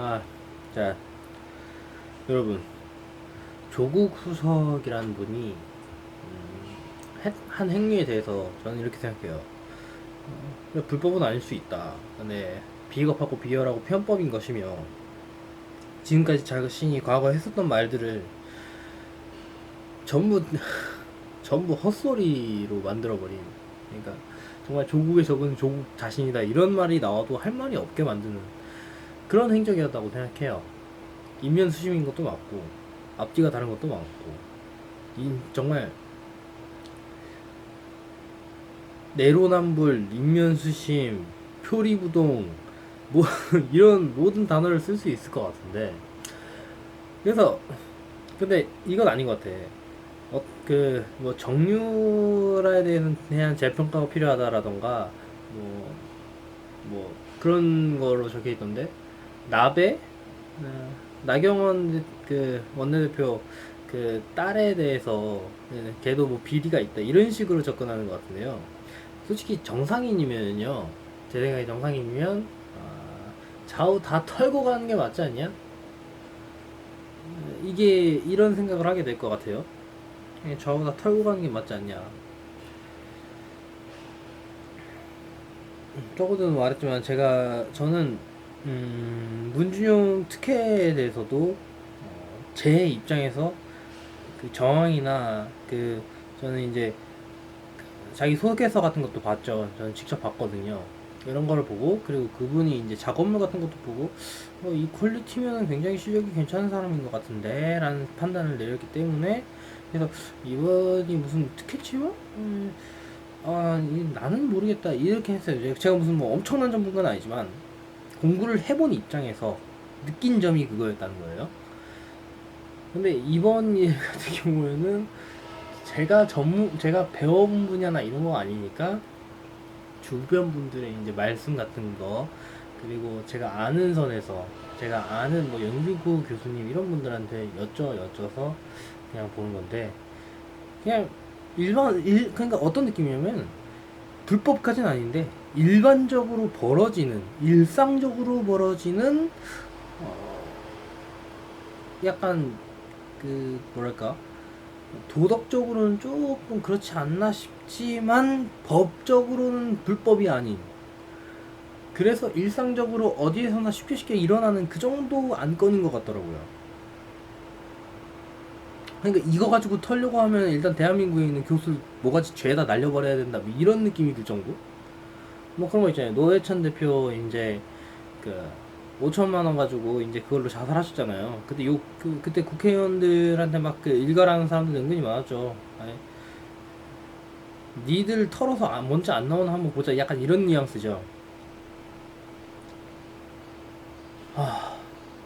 아, 자, 여러분, 조국 후석이라는 분이 한 행위에 대해서 저는 이렇게 생각해요. 불법은 아닐 수 있다. 근데 비겁하고 비열하고 편법인 것이며 지금까지 자신이 과거에 했었던 말들을 전부 전부 헛소리로 만들어버린. 그러니까 정말 조국의 적은 조국 자신이다 이런 말이 나와도 할 말이 없게 만드는 그런 행적이었다고 생각해요. 인면수심인 것도 맞고 앞뒤가 다른 것도 많고 정말 내로남불, 인면수심, 표리부동 뭐 이런 모든 단어를 쓸 수 있을 것 같은데 그래서 근데 이건 아닌 것 같아. 뭐 정유라에 대한 재평가가 필요하다라던가 뭐, 뭐 그런 거로 적혀 있던데 나베 나경원 그 원내대표 그 딸에 대해서 걔도 뭐 비리가 있다 이런 식으로 접근하는 것 같은데요. 솔직히 정상인이면요, 제 생각에 정상인이면 좌우 다 털고 가는 게 맞지 않냐? 이게 이런 생각을 하게 될 것 같아요. 좌우 다 털고 가는 게 맞지 않냐? 저거든 말했지만 저는 문준용 특혜에 대해서도 제 입장에서 그 정황이나 저는 이제 자기 소개서 같은 것도 봤죠. 저는 직접 봤거든요. 이런 거를 보고 그리고 그분이 이제 작업물 같은 것도 보고 이 퀄리티면 굉장히 실력이 괜찮은 사람인 것 같은데 라는 판단을 내렸기 때문에 그래서 이번이 무슨 특혜치요? 나는 모르겠다 이렇게 했어요. 제가 무슨 뭐 엄청난 전문가는 아니지만 공부를 해본 입장에서 느낀 점이 그거였다는 거예요. 근데 이번 일 같은 경우에는 제가 배워본 분야나 이런 거 아니니까 주변 분들의 이제 말씀 같은 거 그리고 제가 아는 선에서 제가 아는 뭐 연규구 교수님 이런 분들한테 여쭤서 그냥 보는 건데 그냥 그러니까 어떤 느낌이냐면 불법까지는 아닌데 일반적으로 벌어지는 일상적으로 벌어지는 어, 약간 뭐랄까 도덕적으로는 조금 그렇지 않나 싶지만 법적으로는 불법이 아닌 그래서 일상적으로 어디에서나 쉽게 일어나는 그 정도 안건인 것 같더라고요. 그러니까 이거 가지고 털려고 하면 일단 대한민국에 있는 교수 뭐가지 죄다 날려버려야 된다 뭐 이런 느낌이 들 정도? 뭐 그런 거 있잖아요. 노회찬 대표 이제 그 5천만 원 가지고 이제 그걸로 자살하셨잖아요. 그때 그때 국회의원들한테 막 일가라는 사람들 은근히 많았죠. 아니, 니들 털어서 먼저 안 나오나 한번 보자. 약간 이런 뉘앙스죠.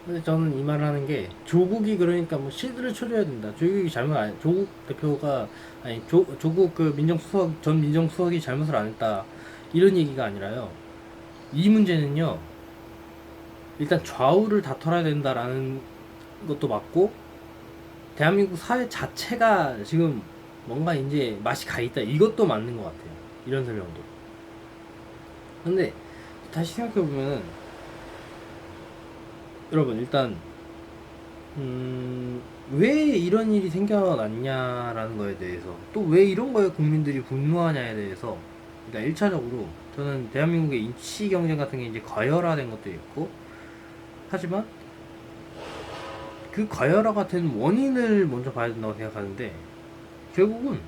근데 저는 이 말을 하는 게 조국이 그러니까 뭐 실드를 쳐줘야 된다. 조국이 잘못 안 조국 대표가 아니 조국 그 민정수석 전 민정수석이 잘못을 안 했다. 이런 얘기가 아니라요. 이 문제는요. 일단 좌우를 다퉈야 된다라는 것도 맞고 대한민국 사회 자체가 지금 뭔가 이제 맛이 가 있다. 이것도 맞는 것 같아요. 이런 설명도. 근데 다시 생각해 보면은 여러분 일단 왜 이런 일이 생겨났냐라는 거에 대해서 또 왜 이런 거에 국민들이 분노하냐에 대해서 일단 1차적으로 저는 대한민국의 인치 경쟁 같은 게 이제 과열화된 것도 있고 하지만 그 과열화가 된 원인을 먼저 봐야 된다고 생각하는데 결국은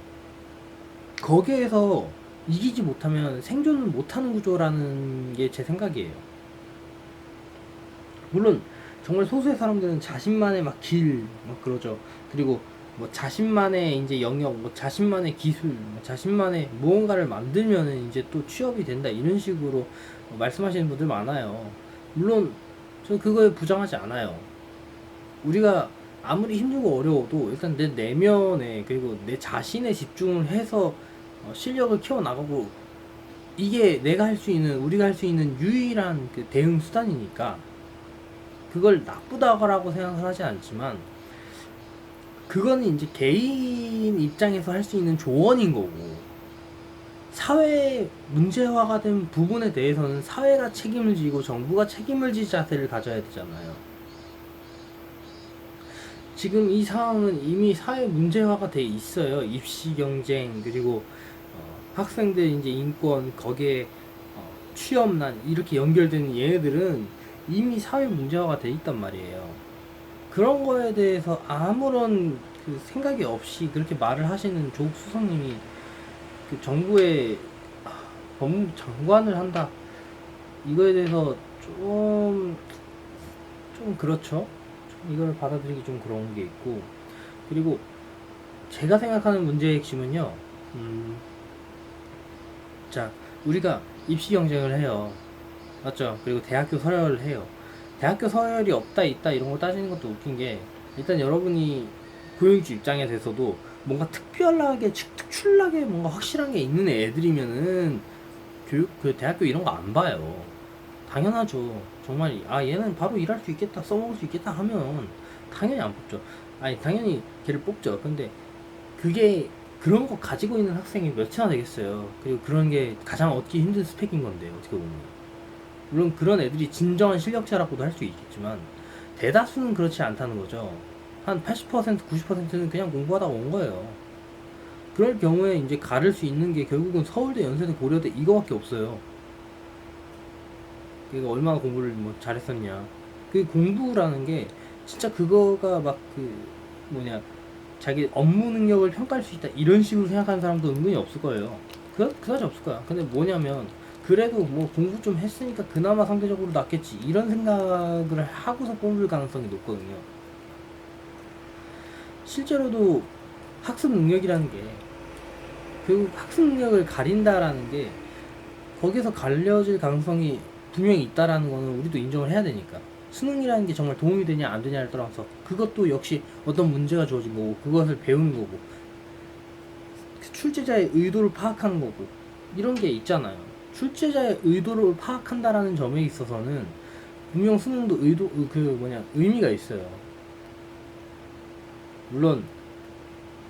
거기에서 이기지 못하면 생존을 못하는 구조라는 게 제 생각이에요. 물론 정말 소수의 사람들은 자신만의 막 막 그러죠. 그리고 뭐 자신만의 이제 영역, 뭐 자신만의 기술, 뭐 자신만의 무언가를 만들면은 이제 또 취업이 된다 이런 식으로 말씀하시는 분들 많아요. 물론 저 그거에 부정하지 않아요. 우리가 아무리 힘들고 어려워도 일단 내 내면에 그리고 내 자신에 집중을 해서 실력을 키워 나가고 이게 내가 할 수 있는 우리가 할 수 있는 유일한 그 대응 수단이니까 그걸 나쁘다고 생각을 하지 않지만 그거는 이제 개인 입장에서 할 수 있는 조언인 거고 사회 문제화가 된 부분에 대해서는 사회가 책임을 지고 정부가 책임을 질 자세를 가져야 되잖아요. 지금 이 상황은 이미 사회 문제화가 돼 있어요. 입시 경쟁, 그리고 학생들 이제 인권, 거기에 취업난 이렇게 연결되는 얘네들은 이미 사회 문제화가 돼 있단 말이에요. 그런 거에 대해서 아무런 그 생각이 없이 그렇게 말을 하시는 조국 수석님이 그 정부의 법무부 장관을 한다, 이거에 대해서 좀 그렇죠. 좀 이걸 받아들이기 좀 그런 게 있고, 그리고 제가 생각하는 문제의 핵심은요. 자, 우리가 입시 경쟁을 해요. 맞죠? 그리고 대학교 서열을 해요. 대학교 서열이 없다 있다 이런 거 따지는 것도 웃긴 게, 일단 여러분이 고용주 입장에 대해서도 뭔가 특별하게 특출나게 뭔가 확실한 게 있는 애들이면은 교육 그 대학교 이런 거 안 봐요. 당연하죠. 정말 얘는 바로 일할 수 있겠다, 써먹을 수 있겠다 하면 당연히 안 뽑죠. 아니 당연히 걔를 뽑죠. 근데 그게 그런 거 가지고 있는 학생이 몇이나 되겠어요. 그리고 그런 게 가장 얻기 힘든 스펙인 건데 어떻게 보면. 물론 그런 애들이 진정한 실력자라고도 할 수 있겠지만 대다수는 그렇지 않다는 거죠. 한 80%, 90%는 그냥 공부하다 온 거예요. 그럴 경우에 이제 가를 수 있는 게 결국은 서울대, 연세대, 고려대 이거밖에 없어요. 그러니까 얼마나 공부를 뭐 잘했었냐. 그 공부라는 게 진짜 그거가 막 그 뭐냐, 자기 업무 능력을 평가할 수 있다 이런 식으로 생각하는 사람도 은근히 없을 거예요. 그다지 없을 거야. 근데 뭐냐면 그래도 뭐 공부 좀 했으니까 그나마 상대적으로 낫겠지 이런 생각을 하고서 뽑을 가능성이 높거든요. 실제로도 학습 능력이라는 게 결국 학습 능력을 가린다라는 게 거기서 갈려질 가능성이 분명히 있다라는 거는 우리도 인정을 해야 되니까. 수능이라는 게 정말 도움이 되냐 안 되냐를 떠나서 그것도 역시 어떤 문제가 주어진 거고 그것을 배우는 거고 출제자의 의도를 파악하는 거고 이런 게 있잖아요. 출제자의 의도를 파악한다라는 점에 있어서는 분명 수능도 의미가 있어요. 물론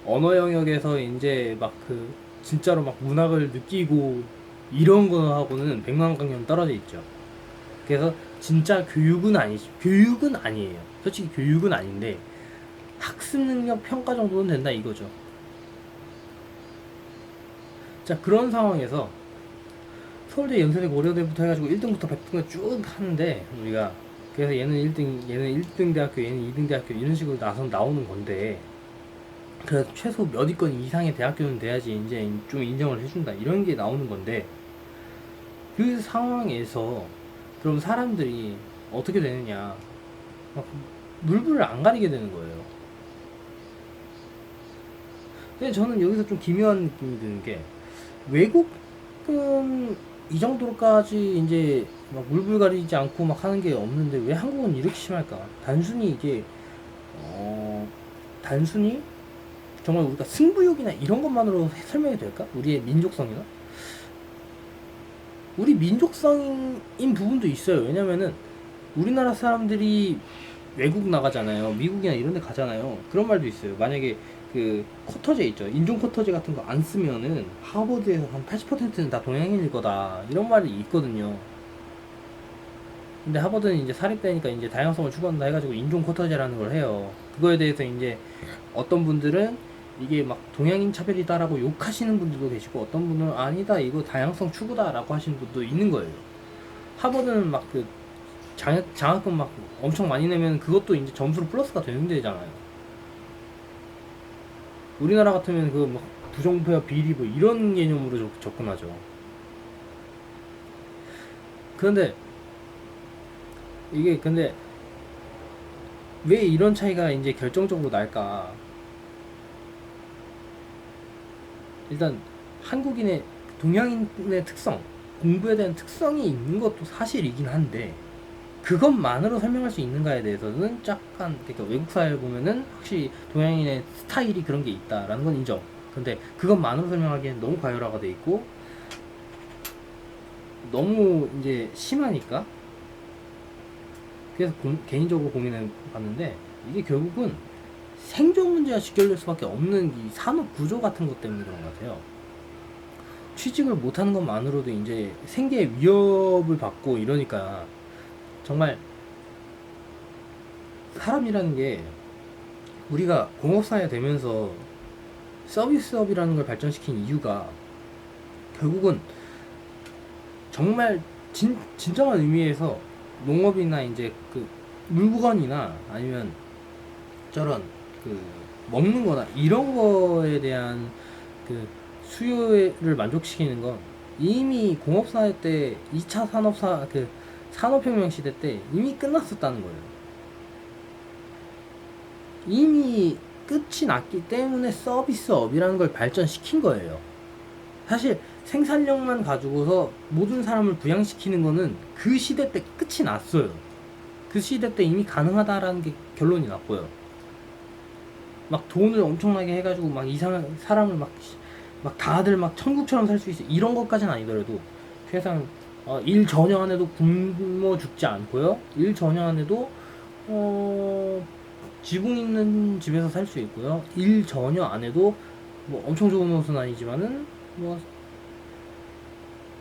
언어 영역에서 이제 막 진짜로 막 문학을 느끼고 이런 거하고는 백만강년 떨어져 있죠. 그래서 진짜 교육은 아니에요. 솔직히 교육은 아닌데 학습 능력 평가 정도는 된다 이거죠. 자, 그런 상황에서 서울대, 연세대, 고려대부터 해가지고 1등부터 100등까지 쭉 하는데 우리가 그래서 얘는 1등 대학교, 얘는 2등 대학교 이런 식으로 나오는 건데, 그래서 최소 몇 위권 이상의 대학교는 돼야지 이제 좀 인정을 해준다 이런 게 나오는 건데, 그 상황에서 그럼 사람들이 어떻게 되느냐, 막 물불을 안 가리게 되는 거예요. 근데 저는 여기서 좀 기묘한 느낌이 드는 게, 외국은 이 정도로까지 이제 막 물불 가리지 않고 막 하는 게 없는데 왜 한국은 이렇게 심할까? 단순히 이게 단순히 정말 우리가 승부욕이나 이런 것만으로 설명이 될까? 우리의 민족성이나? 우리 민족성인 부분도 있어요. 왜냐면은 우리나라 사람들이 외국 나가잖아요. 미국이나 이런 데 가잖아요. 그런 말도 있어요. 만약에 그 쿼터제 있죠. 인종 쿼터제 같은 거 안 쓰면은 하버드에서 한 80%는 다 동양인일 거다. 이런 말이 있거든요. 근데 하버드는 이제 사립대니까 이제 다양성을 추구한다 해가지고 인종 쿼터제라는 걸 해요. 그거에 대해서 이제 어떤 분들은 이게 막 동양인 차별이다라고 욕하시는 분들도 계시고, 어떤 분은 아니다 이거 다양성 추구다라고 하시는 분도 있는 거예요. 하버드는 막 장학금 막 엄청 많이 내면 그것도 이제 점수로 플러스가 되는 데잖아요. 우리나라 같으면 그 막 부정부패와 비리 뭐 이런 개념으로 접근하죠. 그런데 근데 왜 이런 차이가 이제 결정적으로 날까? 일단 한국인의 동양인의 특성, 공부에 대한 특성이 있는 것도 사실이긴 한데 그것만으로 설명할 수 있는가에 대해서는 약간, 그러니까 외국 사회를 보면은 확실히 동양인의 스타일이 그런 게 있다라는 건 인정. 근데 그것만으로 설명하기엔 너무 과열화가 돼 있고 너무 이제 심하니까, 그래서 개인적으로 고민해 봤는데 이게 결국은 생존 문제와 직결될 수밖에 없는 이 산업 구조 같은 것 때문에 그런 것 같아요. 취직을 못하는 것만으로도 이제 생계에 위협을 받고 이러니까 정말 사람이라는 게 우리가 공업사회 되면서 서비스업이라는 걸 발전시킨 이유가 결국은 정말 진정한 의미에서 농업이나 이제 그 물건이나 아니면 저런 그 먹는 거나 이런 거에 대한 그 수요를 만족시키는 건 이미 공업사회 때 2차 산업혁명 시대 때 이미 끝났었다는 거예요. 이미 끝이 났기 때문에 서비스업이라는 걸 발전시킨 거예요. 사실 생산력만 가지고서 모든 사람을 부양시키는 거는 그 시대 때 끝이 났어요. 그 시대 때 이미 가능하다라는 게 결론이 났고요. 막 돈을 엄청나게 해가지고 막 이상한 사람을 막 다들 막 천국처럼 살 수 있어 이런 것까지는 아니더라도 최소한 일 전혀 안 해도 굶어 죽지 않고요. 일 전혀 안 해도 지붕 있는 집에서 살 수 있고요. 일 전혀 안 해도 뭐 엄청 좋은 옷은 아니지만은 뭐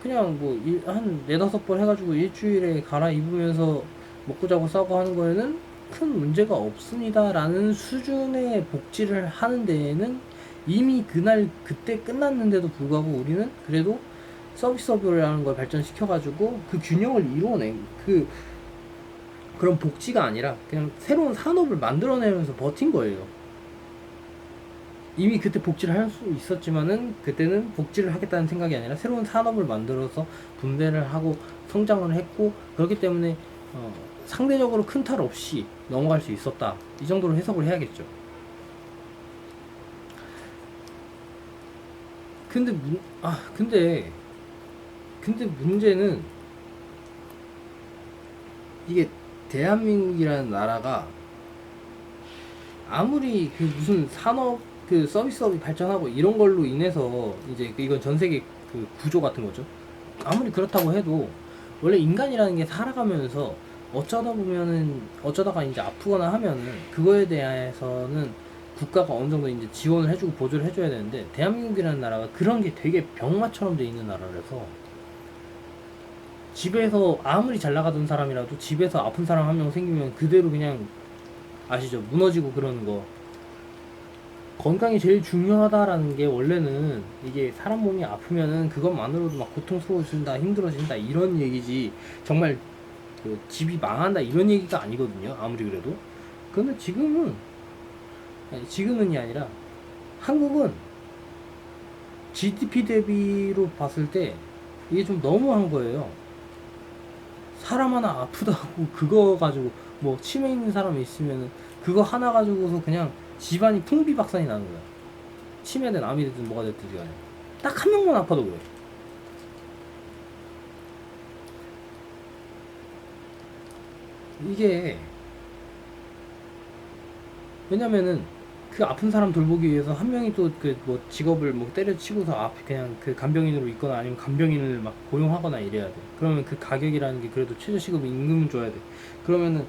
그냥 뭐 한 네다섯 벌 해가지고 일주일에 갈아입으면서 먹고 자고 싸고 하는 거에는 큰 문제가 없습니다라는 수준의 복지를 하는 데에는 이미 그때 끝났는데도 불구하고 우리는 그래도 서비스업이라는 걸 발전시켜가지고 그 균형을 이루어낸 그런 복지가 아니라 그냥 새로운 산업을 만들어내면서 버틴 거예요. 이미 그때 복지를 할 수 있었지만은 그때는 복지를 하겠다는 생각이 아니라 새로운 산업을 만들어서 분배를 하고 성장을 했고 그렇기 때문에 상대적으로 큰 탈 없이 넘어갈 수 있었다. 이 정도로 해석을 해야겠죠. 근데 문제는 이게 대한민국이라는 나라가 아무리 그 무슨 산업 그 서비스업이 발전하고 이런 걸로 인해서 이제 이건 전 세계 그 구조 같은 거죠. 아무리 그렇다고 해도 원래 인간이라는 게 살아가면서 어쩌다가 이제 아프거나 하면은 그거에 대해서는 국가가 어느 정도 이제 지원을 해주고 보조를 해줘야 되는데 대한민국이라는 나라가 그런 게 되게 병마처럼 돼 있는 나라라서 집에서 아무리 잘 나가던 사람이라도 집에서 아픈 사람 한 명 생기면 그대로 그냥 아시죠? 무너지고 그러는 거. 건강이 제일 중요하다라는 게 원래는 이게 사람 몸이 아프면은 그것만으로도 막 고통스러워진다, 힘들어진다 이런 얘기지 정말 그 집이 망한다 이런 얘기가 아니거든요. 아무리 그래도. 근데 지금은이 아니라 한국은 GDP 대비로 봤을 때 이게 좀 너무한 거예요. 사람 하나 아프다고 그거 가지고 뭐 치매 있는 사람이 있으면은 그거 하나 가지고서 그냥 집안이 풍비박산이 나는 거야. 치매든 암이 되든 뭐가 됐든 간에 딱 한 명만 아파도 그래. 이게 왜냐면은 그 아픈 사람 돌보기 위해서 한 명이 또 그 뭐 직업을 뭐 때려치고서 그냥 그 간병인으로 있거나 아니면 간병인을 막 고용하거나 이래야 돼. 그러면 그 가격이라는 게 그래도 최저시급 임금은 줘야 돼. 그러면은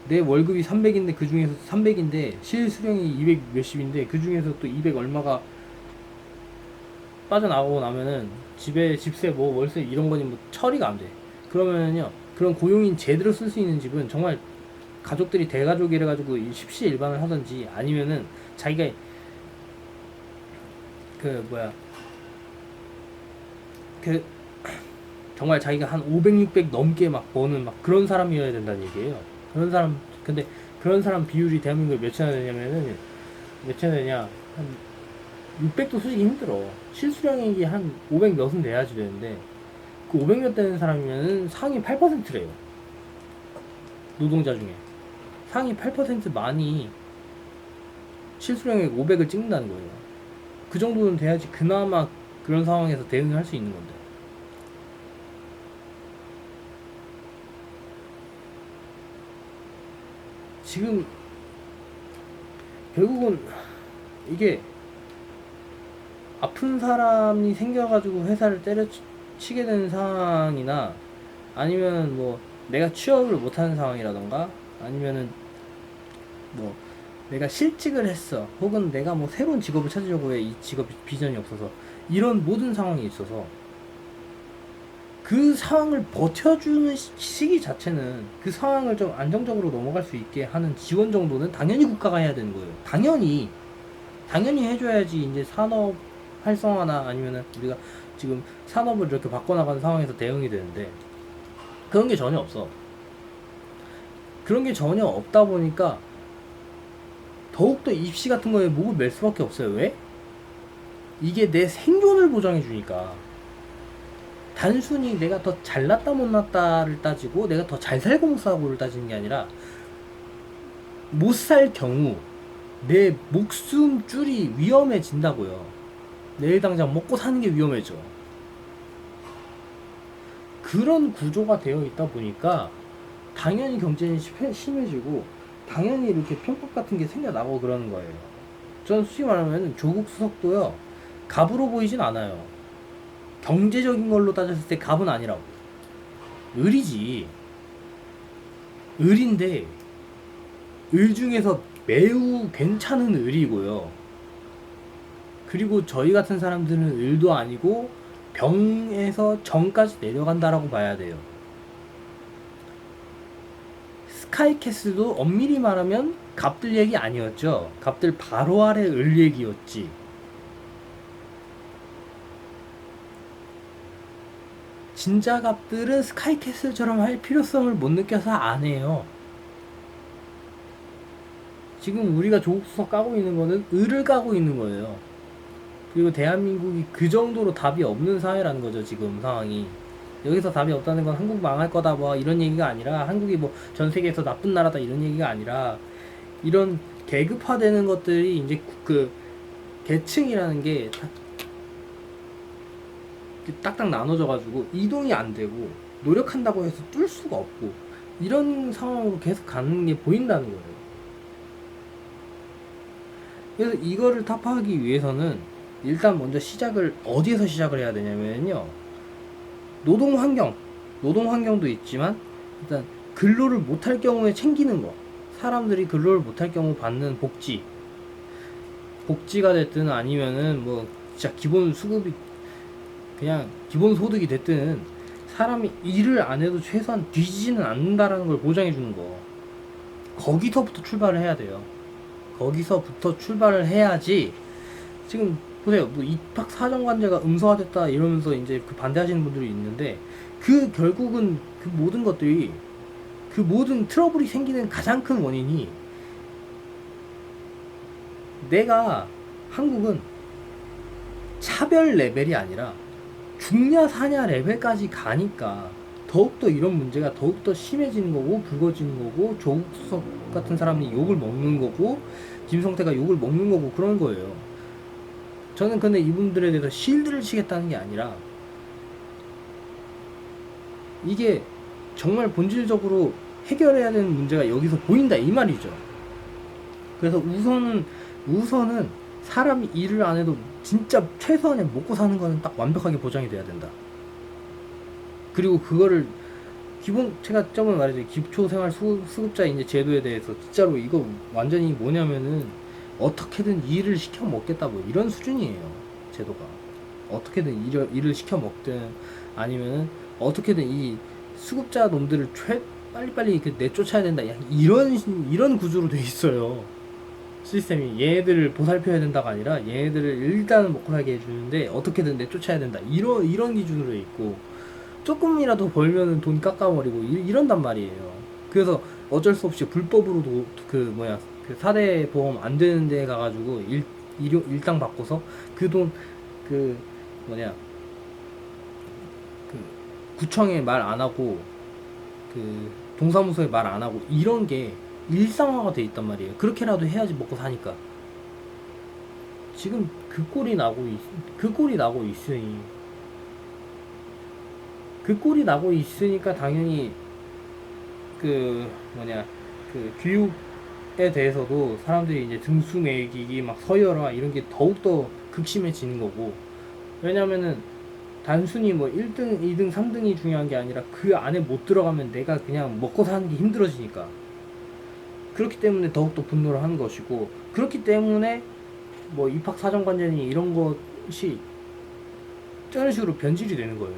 내 월급이 300인데 그 중에서 300인데 실수령이 200 몇십인데 그 중에서 또 200 얼마가 빠져나가고 나면은 집세 뭐 월세 이런 거니 뭐 처리가 안 돼. 그러면은요 그런 고용인 제대로 쓸 수 있는 집은 정말 가족들이 대가족이라 가지고 십시일반을 하든지 아니면은 자기가 그 뭐야 그 정말 자기가 한 500, 600 넘게 막 버는 막 그런 사람이어야 된다는 얘기예요. 근데 그런 사람 비율이 대한민국에 몇이나 되냐면은 몇이나 되냐 한 600도 솔직히 힘들어. 실수령액이 한 500 몇은 돼야지 되는데 그 500 몇 되는 사람이면은 상위 8%래요. 노동자 중에 상위 8%만이 실수령액 500을 찍는다는 거예요. 그 정도는 돼야지 그나마 그런 상황에서 대응을 할 수 있는 건데. 지금 결국은 이게 아픈 사람이 생겨가지고 회사를 때려치게 되는 상황이나 아니면 뭐 내가 취업을 못하는 상황이라던가 아니면은 뭐 내가 실직을 했어 혹은 내가 뭐 새로운 직업을 찾으려고 해 이 직업 비전이 없어서 이런 모든 상황에 있어서 그 상황을 버텨주는 시기 자체는 그 상황을 좀 안정적으로 넘어갈 수 있게 하는 지원 정도는 당연히 국가가 해야 되는 거예요. 당연히 해줘야지 이제 산업 활성화나 아니면은 우리가 지금 산업을 이렇게 바꿔나가는 상황에서 대응이 되는데 그런 게 전혀 없어. 그런 게 전혀 없다 보니까 더욱더 입시 같은 거에 목을 맬 수밖에 없어요. 왜? 이게 내 생존을 보장해 주니까. 단순히 내가 더 잘났다 못났다를 따지고 내가 더 잘 살고 못 살고를 따지는 게 아니라 못 살 경우 내 목숨줄이 위험해진다고요. 내일 당장 먹고 사는 게 위험해져. 그런 구조가 되어 있다 보니까 당연히 경쟁이 심해지고 당연히 이렇게 편법 같은 게 생겨나고 그러는 거예요. 저는 솔직히 말하면 조국 수석도요 갑으로 보이진 않아요. 경제적인 걸로 따졌을 때 갑은 아니라고. 을이지. 을인데 을 중에서 매우 괜찮은 을이고요. 그리고 저희 같은 사람들은 을도 아니고 병에서 정까지 내려간다라고 봐야 돼요. 스카이캐슬도 엄밀히 말하면 갑들 얘기 아니었죠. 갑들 바로 아래 을 얘기였지. 진짜 갑들은 스카이캐슬처럼 할 필요성을 못 느껴서 안 해요. 지금 우리가 조국수석 까고 있는 거는 을을 까고 있는 거예요. 그리고 대한민국이 그 정도로 답이 없는 사회라는 거죠, 지금 상황이. 여기서 답이 없다는 건 한국 망할 거다 뭐 이런 얘기가 아니라 한국이 뭐 전 세계에서 나쁜 나라다 이런 얘기가 아니라 이런 계급화되는 것들이 이제 그 계층이라는 게 딱딱 나눠져 가지고 이동이 안 되고 노력한다고 해서 뚫을 수가 없고 이런 상황으로 계속 가는 게 보인다는 거예요. 그래서 이거를 타파하기 위해서는 일단 먼저 시작을 어디에서 시작을 해야 되냐면요. 노동 환경도 있지만 일단 근로를 못할 경우에 챙기는 거. 사람들이 근로를 못할 경우 받는 복지가 됐든 아니면은 뭐 진짜 기본 수급이 그냥 기본 소득이 됐든 사람이 일을 안 해도 최소한 뒤지지는 않는다라는 걸 보장해 주는 거. 거기서부터 출발을 해야 돼요. 거기서부터 출발을 해야지. 지금 보세요. 뭐 입학 사정관제가 음소화됐다 이러면서 이제 그 반대하시는 분들이 있는데 그 결국은 그 모든 것들이 그 모든 트러블이 생기는 가장 큰 원인이 내가 한국은 차별 레벨이 아니라 중냐 사냐 레벨까지 가니까 더욱더 이런 문제가 더욱더 심해지는 거고 불거지는 거고 조국수석 같은 사람이 욕을 먹는 거고 김성태가 욕을 먹는 거고 그런 거예요. 저는 근데 이분들에 대해서 실드를 치겠다는 게 아니라 이게 정말 본질적으로 해결해야 되는 문제가 여기서 보인다 이 말이죠. 그래서 우선은 사람이 일을 안 해도 진짜 최소한의 먹고 사는 거는 딱 완벽하게 보장이 돼야 된다. 그리고 그거를 제가 저번에 말했죠. 기초생활 수급자 이제 제도에 대해서 진짜로 이거 완전히 뭐냐면은 어떻게든 일을 시켜 먹겠다 뭐 이런 수준이에요. 제도가 어떻게든 일을 시켜 먹든 아니면은 어떻게든 이 수급자 놈들을 빨리빨리 내쫓아야 된다. 이런 구조로 돼 있어요. 시스템이 얘네들을 보살펴야 된다가 아니라 얘네들을 일단은 먹고 살게 해주는데 어떻게든 내쫓아야 된다. 이런 기준으로 돼 있고 조금이라도 벌면은 돈 깎아버리고 이런단 말이에요. 그래서 어쩔 수 없이 불법으로도 그 4대 보험 안 되는 데 가가지고 일당 받고서 그 돈 그 구청에 말 안 하고 그 동사무소에 말 안 하고 이런 게 일상화가 돼 있단 말이에요. 그렇게라도 해야지 먹고 사니까. 지금 그 꼴이 나고 있으니까 당연히 그 교육에 대해서도 사람들이 이제 등수 매기기 막 서열화 이런 게 더욱더 극심해지는 거고. 왜냐면은 단순히 뭐 1등, 2등, 3등이 중요한 게 아니라 그 안에 못 들어가면 내가 그냥 먹고 사는 게 힘들어지니까. 그렇기 때문에 더욱더 분노를 하는 것이고, 그렇기 때문에 뭐 입학 사정관제니 이런 것이 저런 식으로 변질이 되는 거예요.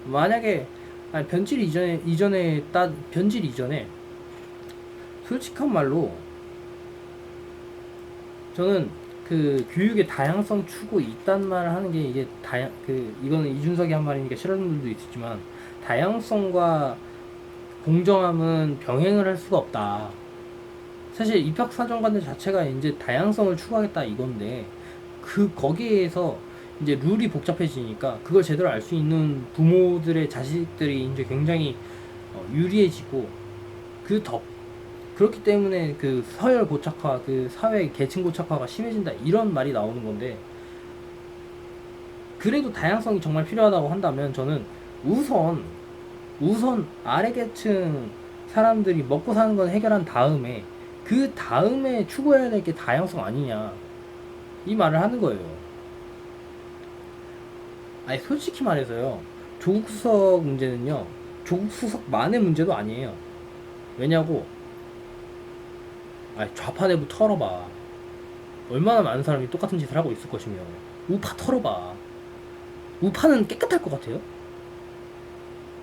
만약에 아니, 변질 이전에 솔직한 말로 저는 그 교육의 다양성 추구 있단 말을 하는 게 이게 이거는 이준석이 한 말이니까 싫어하는 분들도 있겠지만 다양성과 공정함은 병행을 할 수가 없다. 사실 입학사정관들 자체가 이제 다양성을 추구하겠다 이건데 거기에서 이제 룰이 복잡해지니까 그걸 제대로 알 수 있는 부모들의 자식들이 이제 굉장히 유리해지고 그렇기 때문에 그 서열 고착화, 그 사회 계층 고착화가 심해진다 이런 말이 나오는 건데, 그래도 다양성이 정말 필요하다고 한다면 저는 우선 아래 계층 사람들이 먹고 사는 건 해결한 다음에 그 다음에 추구해야 될 게 다양성 아니냐 이 말을 하는 거예요. 아니 솔직히 말해서요, 조국 수석 문제는요 조국 수석만의 문제도 아니에요. 왜냐고, 아니 좌파 내부 털어봐. 얼마나 많은 사람이 똑같은 짓을 하고 있을 것이며, 우파 털어봐. 우파는 깨끗할 것 같아요?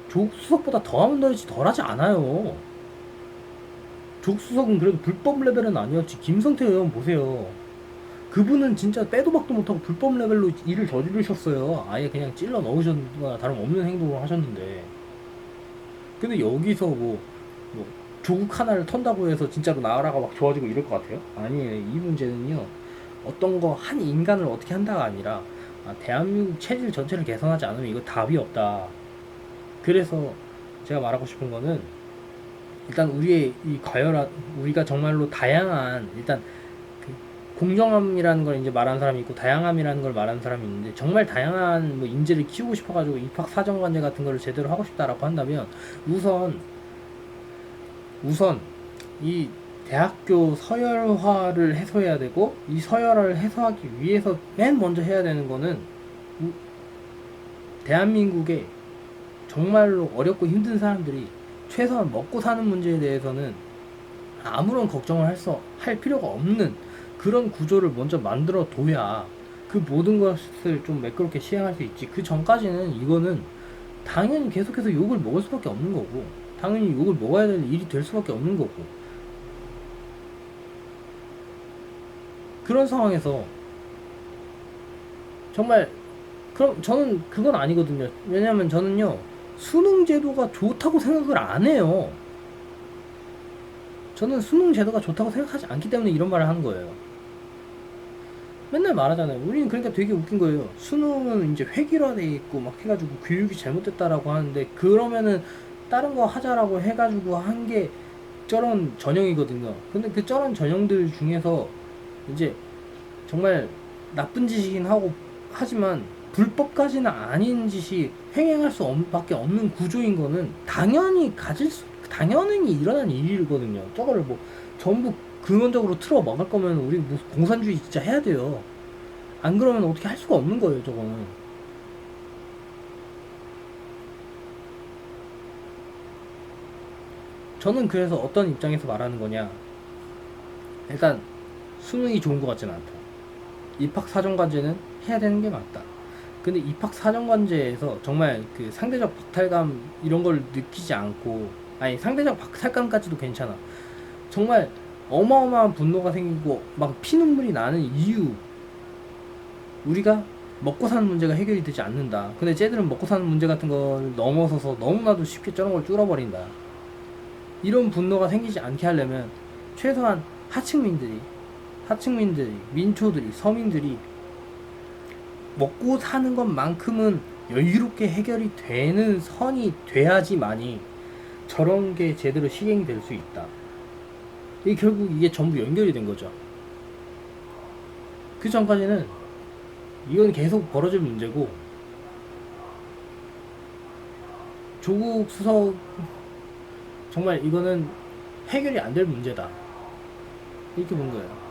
조국 수석보다 더하면 더하지 덜하지 않아요. 조국 수석은 그래도 불법 레벨은 아니었지. 김성태 의원 보세요. 그분은 진짜 빼도 박도 못하고 불법 레벨로 일을 저지르셨어요. 아예 그냥 찔러 넣으셨거나 다름없는 행동을 하셨는데, 근데 여기서 뭐 조국 하나를 턴다고 해서 진짜로 나라가 막 좋아지고 이럴 것 같아요? 아니에요. 이 문제는요, 어떤 거 한 인간을 어떻게 한다가 아니라 대한민국 체질 전체를 개선하지 않으면 이거 답이 없다. 그래서 제가 말하고 싶은 거는, 일단 우리가 정말로 다양한, 일단 그 공정함이라는 걸 이제 말하는 사람이 있고 다양함이라는 걸 말하는 사람이 있는데, 정말 다양한 뭐 인재를 키우고 싶어가지고 입학 사정관제 같은 거를 제대로 하고 싶다라고 한다면 우선 이 대학교 서열화를 해소해야 되고, 이 서열화를 해소하기 위해서 맨 먼저 해야 되는 거는 대한민국의 정말로 어렵고 힘든 사람들이 최소한 먹고 사는 문제에 대해서는 아무런 걱정을 할 필요가 없는 그런 구조를 먼저 만들어 둬야 그 모든 것을 좀 매끄럽게 시행할 수 있지. 그 전까지는 이거는 당연히 계속해서 욕을 먹을 수밖에 없는 거고, 당연히 욕을 먹어야 될 일이 될 수밖에 없는 거고, 그런 상황에서 정말, 그럼 저는 그건 아니거든요. 왜냐면 저는요, 수능 제도가 좋다고 생각을 안 해요. 저는 수능 제도가 좋다고 생각하지 않기 때문에 이런 말을 하는 거예요. 맨날 말하잖아요. 우리는 그러니까 되게 웃긴 거예요. 수능은 이제 획일화돼 있고 막 해가지고 교육이 잘못됐다라고 하는데, 그러면은 다른 거 하자라고 해가지고 한 게 저런 전형이거든요. 근데 그 저런 전형들 중에서 이제 정말 나쁜 짓이긴 하지만 불법까지는 아닌 짓이 횡행할 밖에 없는 구조인 거는 당연히 일어난 일이거든요. 저거를 뭐 전부 근원적으로 틀어 막을 거면 우리 뭐 공산주의 진짜 해야 돼요. 안 그러면 어떻게 할 수가 없는 거예요, 저거는. 저는 그래서 어떤 입장에서 말하는 거냐, 일단 수능이 좋은 것 같지는 않다. 입학 사정관제는 해야 되는 게 맞다. 근데 입학 사정관제에서 정말 그 상대적 박탈감 이런 걸 느끼지 않고, 아니 상대적 박탈감까지도 괜찮아. 정말 어마어마한 분노가 생기고 막 피눈물이 나는 이유, 우리가 먹고 사는 문제가 해결이 되지 않는다. 근데 쟤들은 먹고 사는 문제 같은 걸 넘어서서 너무나도 쉽게 저런 걸 뚫어버린다. 이런 분노가 생기지 않게 하려면 최소한 하층민들이, 민초들이, 서민들이 먹고 사는 것만큼은 여유롭게 해결이 되는 선이 돼야지만이 저런 게 제대로 시행이 될 수 있다. 결국 이게 전부 연결이 된 거죠. 그 전까지는 이건 계속 벌어질 문제고, 조국 수석 정말 이거는 해결이 안 될 문제다, 이렇게 본 거예요.